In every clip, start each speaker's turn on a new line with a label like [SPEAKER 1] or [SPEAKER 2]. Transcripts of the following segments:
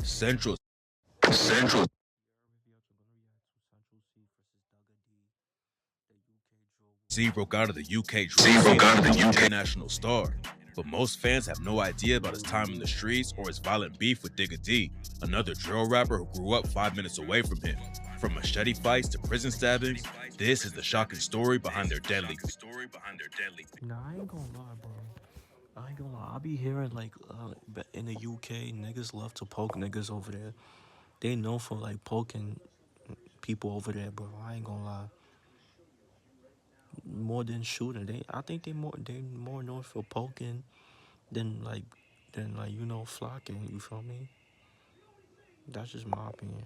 [SPEAKER 1] Central
[SPEAKER 2] Central.
[SPEAKER 1] C broke out of the UK drill
[SPEAKER 2] C
[SPEAKER 1] scene
[SPEAKER 2] broke out
[SPEAKER 1] and
[SPEAKER 2] of the
[SPEAKER 1] became an
[SPEAKER 2] UK.
[SPEAKER 1] international star. But most fans have no idea about his time in the streets or his violent beef with Digga D, another drill rapper who grew up 5 minutes away from him. From machete fights to prison stabbings, this is the shocking story behind their deadly.
[SPEAKER 3] Nah, I ain't gonna lie, bro. I ain't gonna lie. I be hearing like in the UK, niggas love to poke niggas over there. They known for like poking people over there, bro. I ain't gonna lie. More than shooting, I think they more known for poking than flocking. You feel me? That's just my opinion.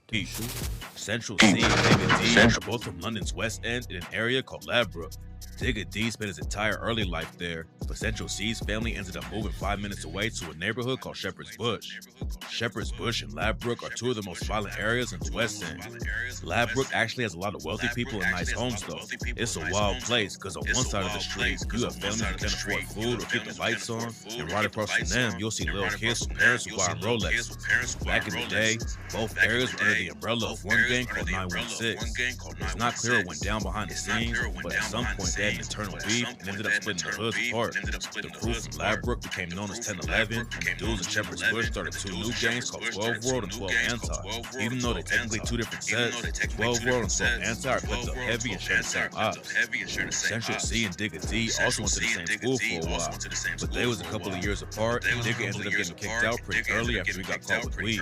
[SPEAKER 3] Than shooting.
[SPEAKER 1] Central C and Digga D are
[SPEAKER 2] Central.
[SPEAKER 1] both from London's West End in an area called Ladbroke. Digga D spent his entire early life there, but Central C's family ended up moving 5 minutes away to a neighborhood called Shepherd's Bush. Shepherd's Bush and Ladbroke are two of the most violent areas in the West End. Ladbroke actually has a lot of wealthy people and nice homes though. It's a wild place because on one side of the street, you have families who can't afford food or keep the lights on, and right across from them, you'll see little kids with parents who buy Rolexes. Back in the day, both areas were under the umbrella of one gang called 916. It's not clear what went down behind the scenes, but at some point they had an internal beef and ended up splitting the hoods apart. The crew from Ladbroke became known as 1011, and the dudes in Shepherd's Bush started two new gangs called 12 World and 12 Anti. Even though they're technically two different sets, 12 World and 12 Anti are picked up heavy and share the same ops. Central C and Digga D also went to the same school for a while, but they was a couple of years apart, and Digga ended up getting kicked out pretty early after he got caught with weed.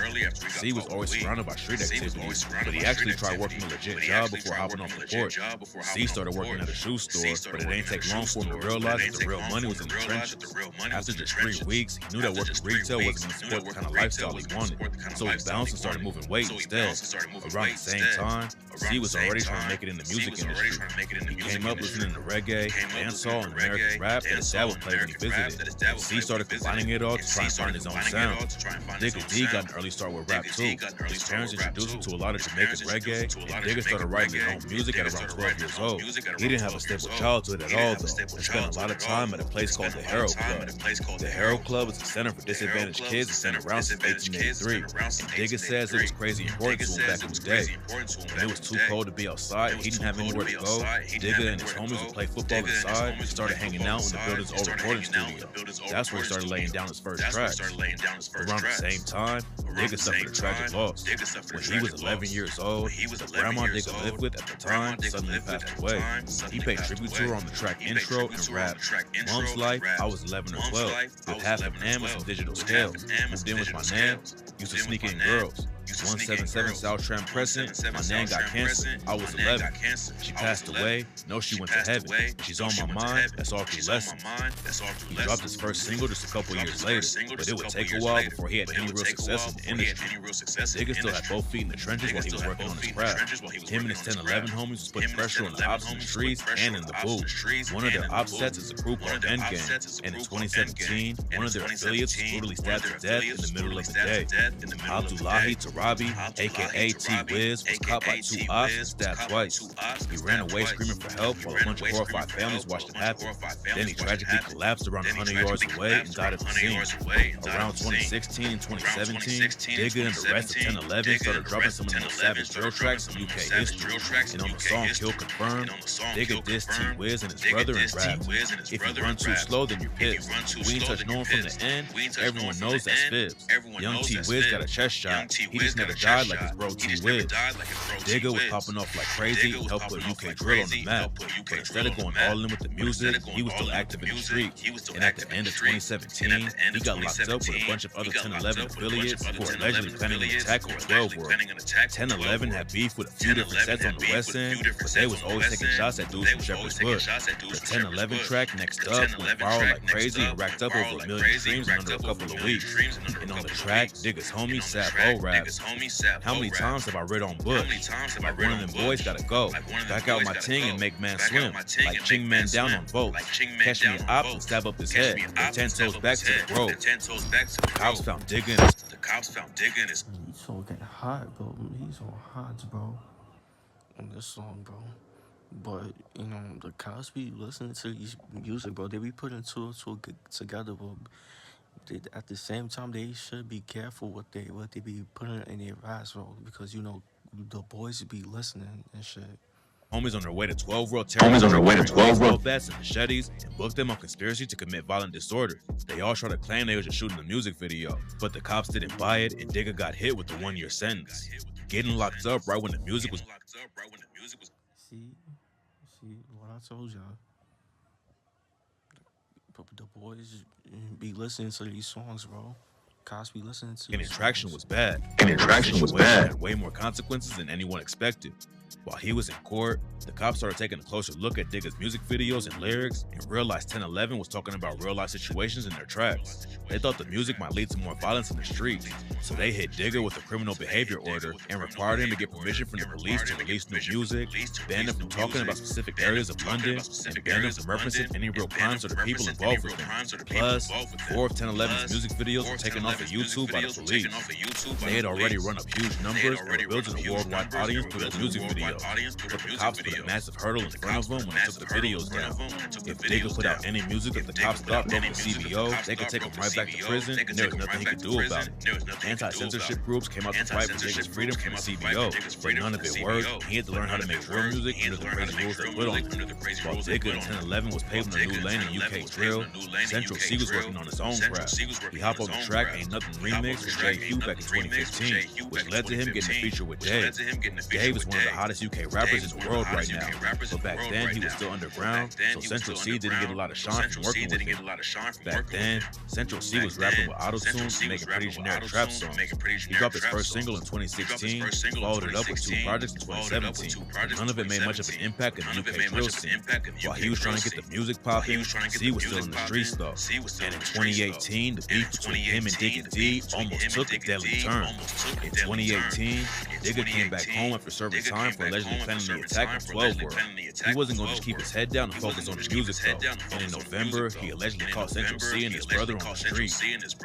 [SPEAKER 1] C was always surrounded by street activities, but he actually tried working a legit job before hopping off the porch. C started working at a shoe store, but it ain't take long for him to realize that the real money was in the trenches. After just 3 weeks, he knew that working retail wasn't going to support the kind of lifestyle he wanted, so he bounced and started moving weight instead. Around the same time, C was already trying to make it in the music industry. He came up listening to reggae, dancehall, and American rap that his dad would play when he visited. C started combining it all to try and find his own sound. Digga D got an early start with rap too. His parents introduced him to a lot of Jamaican reggae, and Digga started writing his own music at around 12 years old. He didn't have a stable childhood at all though, and spent a lot of time at a place called the Harrow Club. The Harrow Club is a center for disadvantaged kids that's been around since 1883, and Digga says it was crazy important to him back in the day. When it was too cold to be outside and he didn't have anywhere to go, Digga and his homies would play football inside and started hanging out in the building's old recording studio. That's where he started laying down his first tracks. Around the same time, Digga suffered a tragic loss. When he was 11 years old, the grandma Digga lived with at the time suddenly passed away. He paid tribute to her on the track intro and rap. Mom's life, I was 11 or 12, with half an M and some digital scales. Moved in with my nan, used to sneak in girls. 177 South Tram Crescent, my nan got cancer. I was 11. She passed away. No, she went to heaven. She's on my mind. That's all through lessons. He dropped his first single just a couple years later, but it would take a while before he had any real success in the industry. Digga still had both feet in the trenches while he was working on his craft. Him and his 1011 homies was putting pressure on the ops in the streets and in the booth. One of their op sets is a group called Endgame, and in 2017, one of their affiliates was brutally stabbed to death in the middle of the day. Abdullahi Tarabi, aka T-Wiz, was caught by two ops and stabbed twice. He ran away screaming for help while a bunch of horrified families watched it happen. Then he tragically collapsed around 100 yards away and died at the scene. Around 2016 and 2017, Digga and the rest of 1011 started dropping some of the most savage drill tracks in UK history. And on the song Kill Confirmed, Digga dissed T-Wiz and his brother and rapped, "If you run too slow, then you're pissed. We ain't touch no one from the end, everyone knows that's fibs. Young T-Wiz got a chest shot, he just never died like his bro T-Wiz." Digga was popping off like crazy and helped put UK drill on the map, but instead of going all in with the music, he was still active in the street. And at the end of 2017, he got locked up with a bunch of other 1011 affiliates who were allegedly planning an attack on 12 World. 1011 had beef with a few different sets on the West End, but they was always taking shots at dudes from Shepherd's Bush. The 1011 track Next Up went viral like crazy and racked up over 1 million streams in under a couple of weeks. And on the track, Digga's homie Sap O raps, "How many times have I read on Bush? Like one of them boys gotta go. Back out my ting and make man swim. Like Ching Man down on votes. Catch me an op and stab up his head. With 10 toes back to the grove." Cops found Digga in his
[SPEAKER 3] He's so getting hot, bro. He's so hot, bro. On this song, bro. But the cops be listening to these music, bro. They be putting two and two together, bro. At the same time, they should be careful what they be putting in their raps, bro, because you know the boys be listening and shit.
[SPEAKER 1] Homies on their way to 12 World
[SPEAKER 2] Homies on
[SPEAKER 1] territory
[SPEAKER 2] their way to
[SPEAKER 1] carrying
[SPEAKER 2] 12
[SPEAKER 1] baseball
[SPEAKER 2] World.
[SPEAKER 1] bats and machetes and booked them on conspiracy to commit violent disorder. They all tried to claim they were just shooting a music video, but the cops didn't buy it and Digga got hit with the 1-year sentence. Getting locked up right when the music was
[SPEAKER 3] See what I told y'all. But the boys be listening to these songs, bro. Cops be listening to
[SPEAKER 1] getting
[SPEAKER 3] these
[SPEAKER 1] traction
[SPEAKER 3] songs.
[SPEAKER 1] was bad.
[SPEAKER 2] Getting
[SPEAKER 1] The
[SPEAKER 2] traction was
[SPEAKER 1] situation
[SPEAKER 2] bad.
[SPEAKER 1] had way more consequences than anyone expected. While he was in court, the cops started taking a closer look at Digga's music videos and lyrics and realized 1011 was talking about real life situations in their tracks. They thought the music might lead to more violence in the streets, so they hit Digga with a criminal behavior order and required him to get permission from the police to release new music, banned him from talking about specific areas of London, and banned him from referencing any real crimes or the people involved with them. Plus, 4 of 1011's music videos were taken off of YouTube by the police. They had already run up huge numbers and were building a worldwide audience through their music videos. But the cops put a massive hurdle in front of them when they took the videos down. If Digga put out any music that the cops thought broke the CBO, they could take him right back to prison, and there was nothing he could do about it. Anti-censorship groups came out to fight for Digga's freedom from the CBO, but none of it worked, and he had to learn how to make real music under the crazy rules they put on him. While Digga in 1011 was paving a new lane in UK drill, Central C was working on his own craft. He hopped on the track Ain't Nothing remix with JQ back in 2015, which led to him getting a feature with Dave. Dave is one of the hottest UK rappers in the world right now, but back then he was still underground, so Central C didn't get a lot of shine from working with him. Back then, Central C was rapping with auto-tune and making pretty generic trap songs. He dropped his first single in 2016, followed it up with 2 projects in 2017. None of it made much of an impact in the UK drill scene. While he was trying to get the music popping, C was still in the streets though. And in 2018, the beef between him and Digga D almost took a deadly turn. In 2018, Digga came back home after serving time for allegedly planning the attack on 12 World. He wasn't going to just keep his head down and focus on the music though. And in November, he allegedly caught Central C and his brother on the street.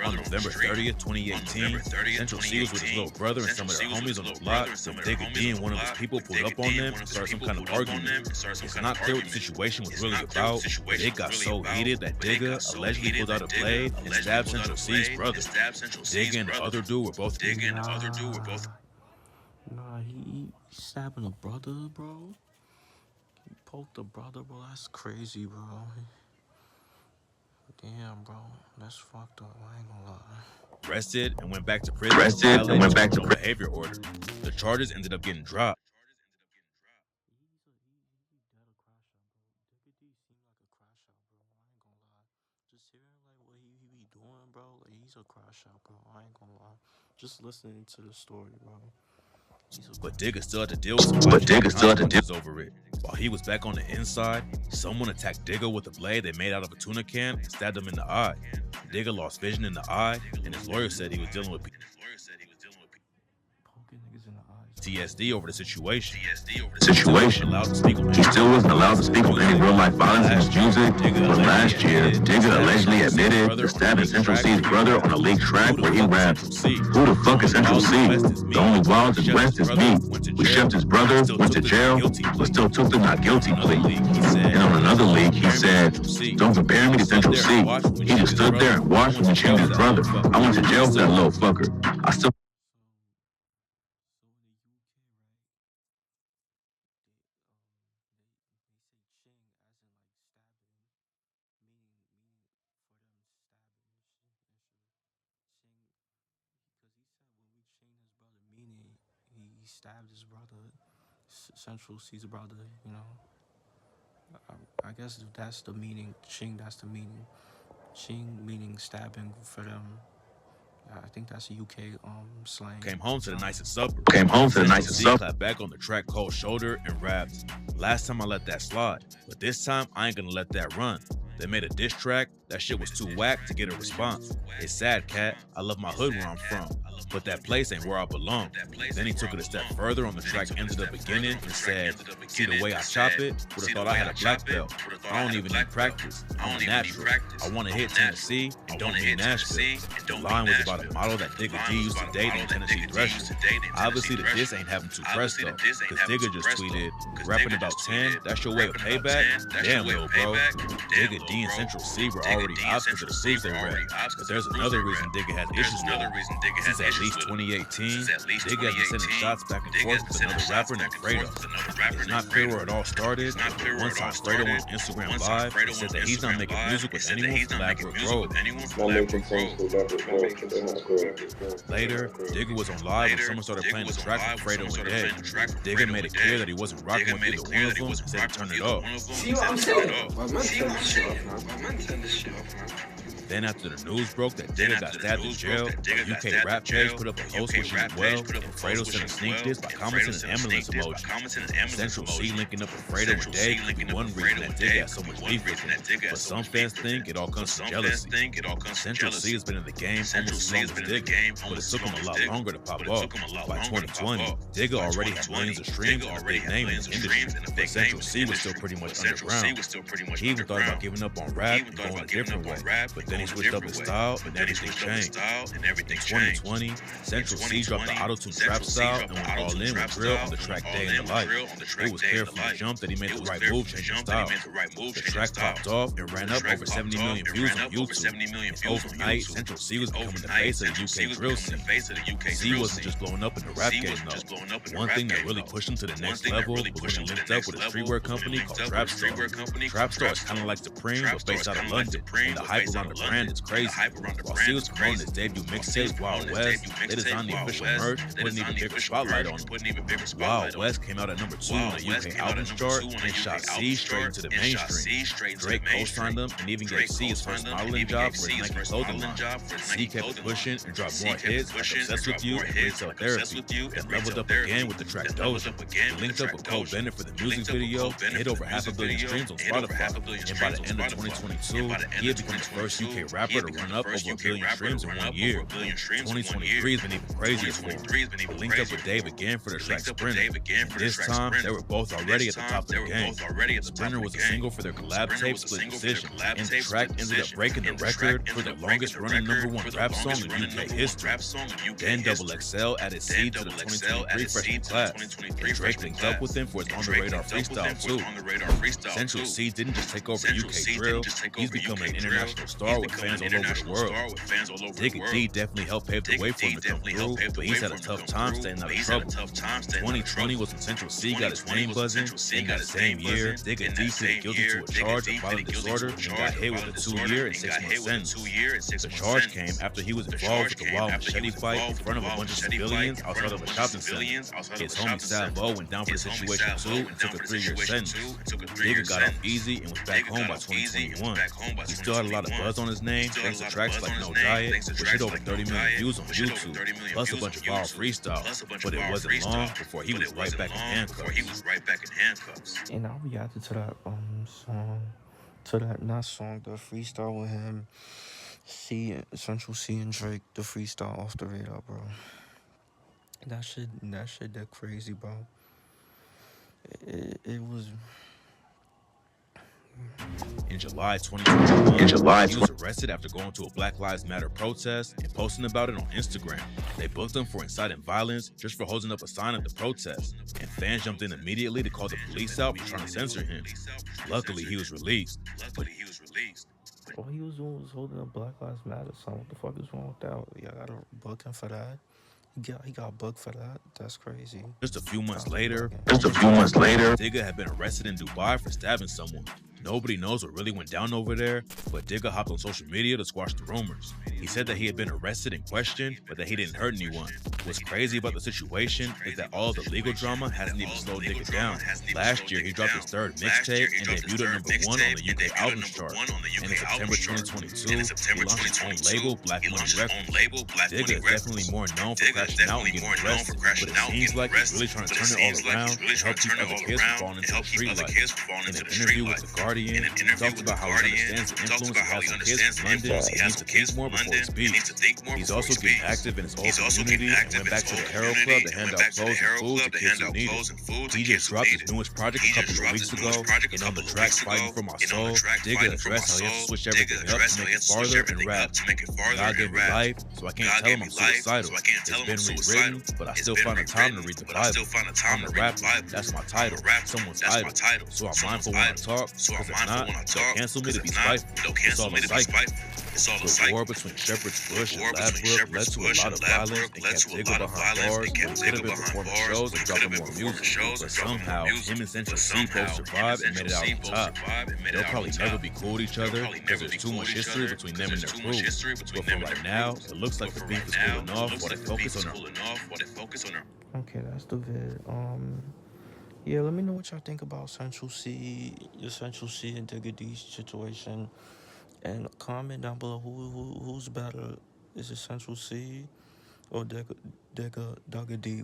[SPEAKER 1] On November 30th, 2018, Central C was with his little brother and some of their homies on the block, so Digga D and one of his people pulled up on them and started some kind of argument. It's not clear what the situation was really about, but it got so heated that Digga allegedly pulled out a blade and stabbed Central C's brother. Digga and the other dude were both
[SPEAKER 3] Nah, he stabbing a brother, bro. He poked the brother, bro. That's crazy, bro. Damn, bro. That's fucked up. I ain't gonna lie.
[SPEAKER 1] arrested and went back to prison for violating his criminal behavior order. The charges ended up getting dropped.
[SPEAKER 3] He's a crash out, bro. I ain't gonna lie. Just listening to the story, bro.
[SPEAKER 1] But Digga still had to deal with some consequences over it. While he was back on the inside, someone attacked Digga with a blade they made out of a tuna can and stabbed him in the eye. Digga lost vision in the eye, and his lawyer said he was dealing with PTSD over the situation. He still wasn't allowed to speak on any real life violence in his music.
[SPEAKER 2] But last year, Digga allegedly admitted to stabbing Central C's brother on a leaked track where he rapped, "Who the fuck is Central C? The only wild and west is me. We shoved his brother, went to jail, but still took the not guilty plea." And on another leak, he said, "Don't compare me to Central C. He just stood there and watched when he killed his brother. I went to jail for that little fucker. I still..."
[SPEAKER 3] He stabbed his brother, Central C's brother, you know. I guess that's the meaning. Ching, that's the meaning. Ching meaning stabbing for them. I think that's a UK slang.
[SPEAKER 1] Came home to the nicest supper. Clapped back on the track called Shoulder and rapped, "Last time I let that slide, but this time I ain't gonna let that run." They made a diss track. That shit was too whack to get a response. It's sad, cat. I love my hood where I'm from. but that place ain't where I belong. Then he took it a step further on the track, ended up beginning and said, see the way I chop it? Would've thought I had a black belt. I don't even need practice. I'm a natural. I want to hit Tennessee and don't mean Nashville. The line was about a model that Digga D used to date in Tennessee Thresher. Obviously the diss ain't having too fresh though, cause Digga just tweeted, rapping about 10, that's your way of payback? Damn little bro. Digga D and Central C were already ops because of the proofs they read. But there's another reason Digga has issues with him. Since at least 2018, Digga has been sending shots back and forth with another rapper named Fredo. It's not clear where it all started, but one time Fredo on Instagram Live and said that he's not making music with anyone from Ladbroke Grove. Later, Digga was on live when someone started playing the track with Fredo and Dead. Digga made it clear that he wasn't rocking with either one of them and said to turn it off.
[SPEAKER 4] See what I'm saying?
[SPEAKER 1] Then after the news broke that Digga got stabbed in jail, the UK rap page put up a post wishing him well, and Fredo sent a sneak diss by commenting an ambulance emoji. Central C linking up with Fredo and Day could be one reason that Digga has so much beef with him, but some fans think it all comes from jealousy. Central C has been in the game almost as long as Digga, but it took him a lot longer to pop off. By 2020, Digga already had millions of streams and a big name in the industry, but Central C was still pretty much underground. He even thought about giving up on rap and going a different way, but then he switched up his style and everything changed. In 2020, Central C dropped the auto-tune trap style and went all in with drill on the track Day in the Life. It was clear from the jump that he made the right move changing style. The track popped off and ran up over 70 million views on YouTube. And overnight, Central C was becoming the face of the UK drill scene. C wasn't just blowing up in the rap game though. One thing that really pushed him to the next level was when he linked up with a streetwear company called Trapstar. Trapstar is kind of like Supreme but based out of London, and the hype around the brand is crazy. While C was promoting his debut mixtape, Wild West, they designed the official merch, put an even bigger spotlight on him. Wild West came out at number 2 on the UK albums chart and shot C straight into the mainstream. Drake co-signed them and even gave C his first modeling job for his Nike clothing line. C kept it pushing and dropped more hits like Obsessed With You and Retail Therapy, and leveled up again with the track Doja. He linked up with Cole Bennett for the music video and hit over 500 million streams on Spotify. And by the end of 2022, he had become the first UK rapper to run up over 1 billion streams in 1 year. 2023 has been even crazier for him. He linked up with Dave again for the track Sprinter. This time, they were both already at the top of the game. Sprinter was a single for their collab tape Split Decision, and the track ended up breaking the record for the longest running #1 rap song in UK history. Then Double XL added C to the 2023 freshman class, and Drake linked up with him for his On The Radar freestyle too. Central C didn't just take over UK drill, he's become an international star with fans all over the world. Digga D definitely helped pave the way for him to come through, but he's had a tough time staying out of trouble. 2020 was when Central C got his name buzzing. In that same year, Digga D pleaded guilty to a charge of violent disorder and got hit with a 2-year and 6-month sentence. The charge came after he was involved with a wild machete fight in front of a bunch of civilians outside of a shopping center. His homie Salvo went down for the situation too and took a 3-year sentence. Digga got off easy and was back home by 2021. He still had a lot of buzz on his name thanks to tracks like No Diet, which hit over 30 million views on YouTube, plus a bunch of viral freestyles. But it wasn't long before he was right back in handcuffs.
[SPEAKER 3] And I reacted to that song, the freestyle with him, Central C and Drake, the freestyle Off The Radar, bro. That shit that crazy, bro. It was.
[SPEAKER 1] In July 2021, he was arrested after going to a Black Lives Matter protest and posting about it on Instagram. They booked him for inciting violence just for holding up a sign at the protest, and fans jumped in immediately to call the police out for trying to censor him. Luckily, he was released.
[SPEAKER 3] All he was doing was holding up Black Lives Matter sign. What the fuck is wrong with that? Y'all gotta book him for that. He got booked for that. That's crazy.
[SPEAKER 1] Just a few months later, Digga had been arrested in Dubai for stabbing someone. Nobody knows what really went down over there, but Digga hopped on social media to squash the rumors. He said that he had been arrested and questioned, but that he didn't hurt anyone. What's crazy about the situation is that all the legal drama hasn't even slowed Digga down. Last year, he dropped his third mixtape and debuted at #1 on the UK albums chart. And in September 2022, he launched his own label, Black Money Records. Digga is definitely more known for crashing out and getting arrested, but it seems like he's really trying to turn it all around and help keep other kids from falling into the street life. In an interview with The Guardian, he talked about how he understands the influence he has on kids from London, and he needs to think more before he speaks. He's also getting active in his old community and went back to the Harrow Club to hand out clothes and food to kids who need it. He just dropped his newest project a couple of weeks ago, and on the track Fighting for My Soul, Digga addressed how he has to switch everything up to make it farther and rap. God gave me life, so I can't tell him I'm suicidal. It's been rewritten, but I still find the time to read the Bible. I'm a rapper, that's my title, someone's idol. So I'm mindful when I talk, because if not, they'll cancel me to be spiteful. It's all a cycle. The war between Shepherd's Bush and Ladbroke led to a lot of violence and kept Digga behind bars when he could have been performing shows and dropping more music. But somehow, him and Central C both survived and made it out on top. They'll probably never be cool with each other because there's too much history between them and their crew. But for right now, it looks like the beef is cooling off while they focus on their...
[SPEAKER 3] Okay, that's the vid. Yeah, let me know what y'all think about the Central C and Digga D situation, and comment down below who's better. Is it Central C or Digga D?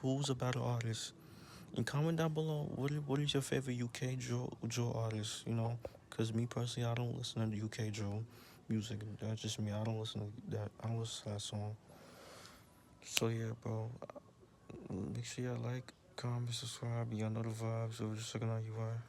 [SPEAKER 3] Who's a better artist? And comment down below what is your favorite UK drill artist? You know, because me personally, I don't listen to the UK drill music. That's just me. I don't listen to that. I don't listen to that song. So yeah, bro. Make sure y'all like, comment, subscribe. Y'all know the vibes. So just checking out you are.